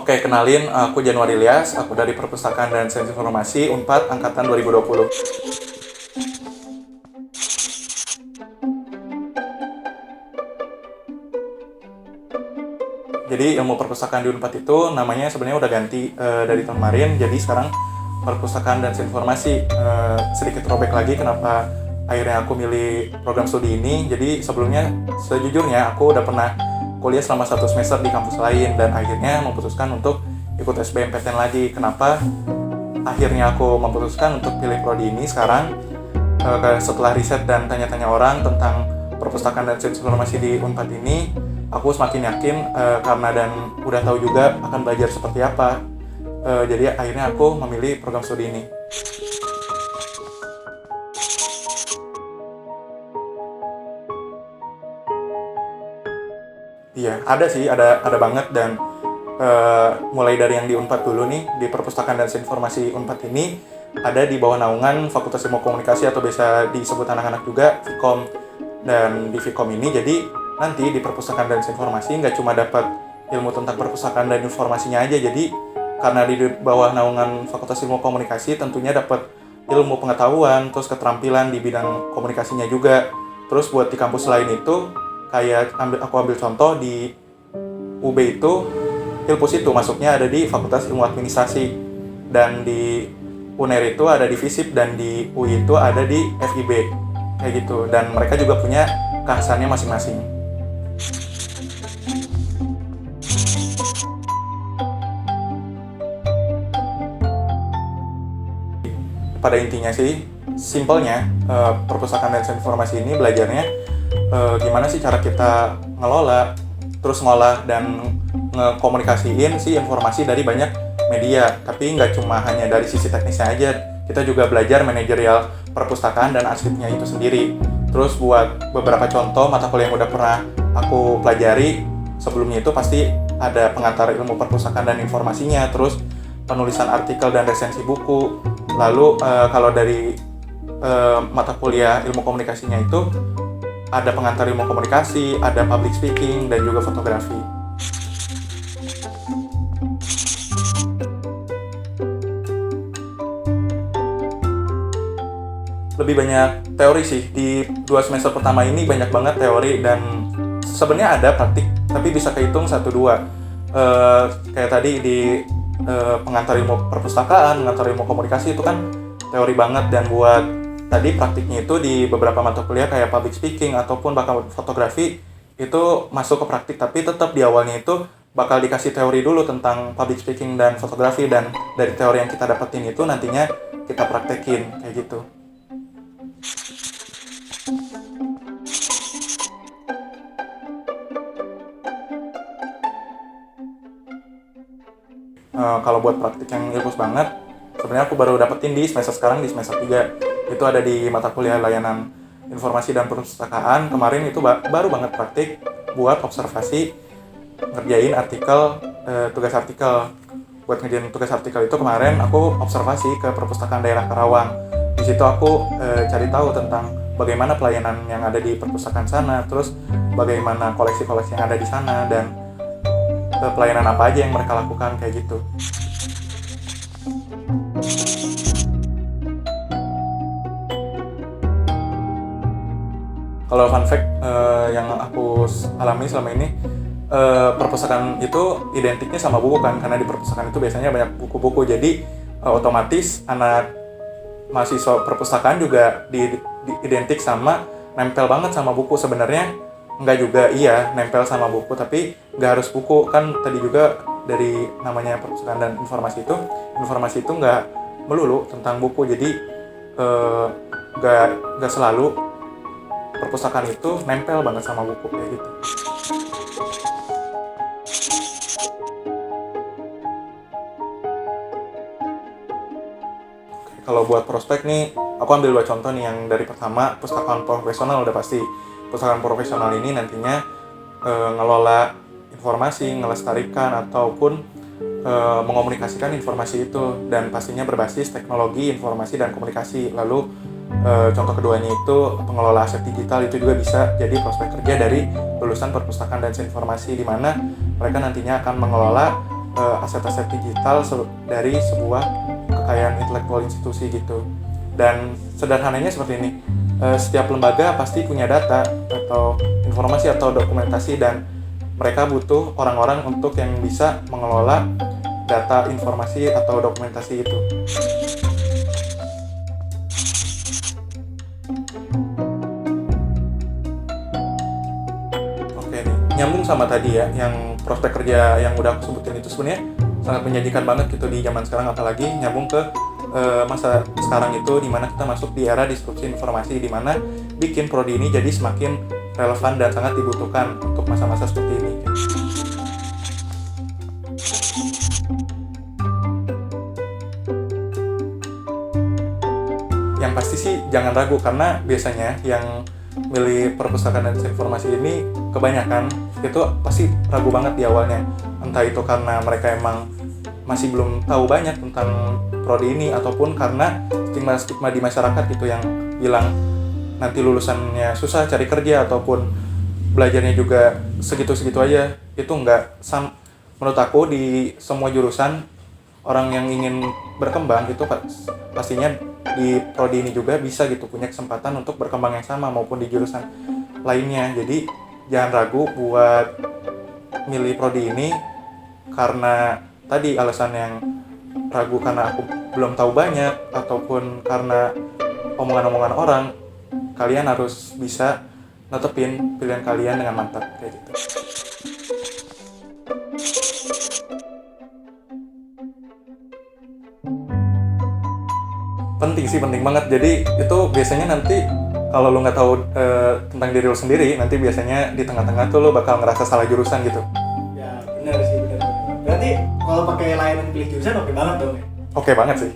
Oke, kenalin, aku Januari Ilyas, aku dari Perpustakaan dan Sains Informasi Unpad Angkatan 2020. Jadi ilmu perpustakaan di Unpad itu namanya sebenarnya udah ganti dari tahun kemarin, jadi sekarang Perpustakaan dan Sains Informasi. Sedikit robek lagi kenapa akhirnya aku milih program studi ini. Jadi sebelumnya, sejujurnya aku udah pernah kuliah selama 1 semester di kampus lain dan akhirnya memutuskan untuk ikut SBMPTN lagi. Kenapa akhirnya aku memutuskan untuk pilih prodi ini sekarang? Setelah riset dan tanya-tanya orang tentang perpustakaan dan sains informasi di Unpad ini, aku semakin yakin karena dan udah tahu juga akan belajar seperti apa. Jadi akhirnya aku memilih program studi ini. Iya, ada sih, ada banget dan mulai dari yang di Unpad dulu nih, di Perpustakaan dan Sains Informasi Unpad ini ada di bawah naungan Fakultas Ilmu Komunikasi atau biasa disebut anak-anak juga Vkom. Dan di Vkom ini jadi nanti di Perpustakaan dan Sains Informasi nggak cuma dapat ilmu tentang perpustakaan dan informasinya aja, jadi karena di bawah naungan Fakultas Ilmu Komunikasi tentunya dapat ilmu pengetahuan, terus keterampilan di bidang komunikasinya juga. Terus buat di kampus lain itu kayak aku ambil contoh di UB itu Ilpus itu masuknya ada di Fakultas Ilmu Administrasi, dan di UNER itu ada di FISIP, dan di UI itu ada di FIB kayak gitu, dan mereka juga punya kehasannya masing-masing. Pada intinya sih, simpelnya perpustakaan dan sains informasi ini belajarnya gimana sih cara kita ngelola, terus ngolah dan ngekomunikasiin si informasi dari banyak media. Tapi nggak cuma hanya dari sisi teknisnya aja, kita juga belajar manajerial perpustakaan dan arsipnya itu sendiri. Terus buat beberapa contoh mata kuliah yang udah pernah aku pelajari sebelumnya itu pasti ada pengantar ilmu perpustakaan dan informasinya, terus penulisan artikel dan resensi buku. Lalu kalau dari mata kuliah ilmu komunikasinya itu ada pengantar ilmu komunikasi, ada public speaking, dan juga fotografi. Lebih banyak teori sih, di 2 semester pertama ini banyak banget teori dan sebenarnya ada praktik, tapi bisa kehitung 1-2. Kayak tadi di pengantar ilmu perpustakaan, pengantar ilmu komunikasi itu kan teori banget, dan buat tadi praktiknya itu di beberapa mata kuliah kayak public speaking ataupun bakal fotografi itu masuk ke praktik, tapi tetap di awalnya itu bakal dikasih teori dulu tentang public speaking dan fotografi, dan dari teori yang kita dapetin itu nantinya kita praktekin kayak gitu. Kalau buat praktik yang ilfus banget, sebenarnya aku baru dapetin di semester sekarang, di semester 3. Itu ada di mata kuliah layanan informasi dan perpustakaan. Kemarin itu baru banget praktik buat observasi ngerjain artikel, tugas artikel. Buat ngerjain tugas artikel itu kemarin aku observasi ke perpustakaan daerah Karawang. Di situ aku cari tahu tentang bagaimana pelayanan yang ada di perpustakaan sana, terus bagaimana koleksi-koleksi yang ada di sana, dan pelayanan apa aja yang mereka lakukan kayak gitu. Kalau fun fact yang aku alami selama ini, perpustakaan itu identiknya sama buku kan, karena di perpustakaan itu biasanya banyak buku-buku, jadi otomatis anak mahasiswa perpustakaan juga identik sama nempel banget sama buku. Sebenarnya enggak juga, iya nempel sama buku, tapi nggak harus buku kan. Tadi juga dari namanya perpustakaan dan informasi itu nggak melulu tentang buku, jadi nggak selalu perpustakaan itu nempel banget sama buku kayak gitu. Kalau buat prospek nih, aku ambil 2 contoh nih. Yang dari pertama, perpustakaan profesional udah pasti. Perpustakaan profesional ini nantinya ngelola informasi, ngelestarikan ataupun mengomunikasikan informasi itu, dan pastinya berbasis teknologi informasi dan komunikasi. Lalu contoh keduanya itu pengelola aset digital, itu juga bisa jadi prospek kerja dari lulusan perpustakaan dan sains informasi, di mana mereka nantinya akan mengelola aset-aset digital dari sebuah kekayaan intelektual institusi gitu. Dan sederhananya seperti ini, setiap lembaga pasti punya data atau informasi atau dokumentasi, dan mereka butuh orang-orang untuk yang bisa mengelola data, informasi, atau dokumentasi itu. Oke nih, nyambung sama tadi ya, yang prospek kerja yang udah aku sebutin itu sebenarnya sangat menjanjikan banget gitu di zaman sekarang, apalagi nyambung ke masa sekarang itu, dimana kita masuk di era disrupsi informasi, dimana bikin prodi ini jadi semakin relevan dan sangat dibutuhkan untuk masa-masa seperti ini. Yang pasti sih jangan ragu, karena biasanya yang milih perpustakaan dan informasi ini kebanyakan itu pasti ragu banget di awalnya. Entah itu karena mereka emang masih belum tahu banyak tentang prodi ini, ataupun karena stigma di masyarakat gitu yang bilang nanti lulusannya susah cari kerja, ataupun belajarnya juga segitu-segitu aja. Itu enggak, menurut aku di semua jurusan orang yang ingin berkembang itu pastinya di prodi ini juga bisa gitu punya kesempatan untuk berkembang yang sama maupun di jurusan lainnya. Jadi jangan ragu buat milih prodi ini, karena tadi alasan yang ragu karena aku belum tahu banyak, ataupun karena omongan-omongan orang, kalian harus bisa netepin pilihan kalian dengan mantap kayak gitu. Penting sih, penting banget. Jadi itu biasanya nanti kalau lo nggak tahu tentang diri lo sendiri, nanti biasanya di tengah-tengah tuh lo bakal ngerasa salah jurusan gitu. Ya benar sih, benar. Berarti kalau pakai layanan pilih jurusan oke banget dong ya? Oke banget sih.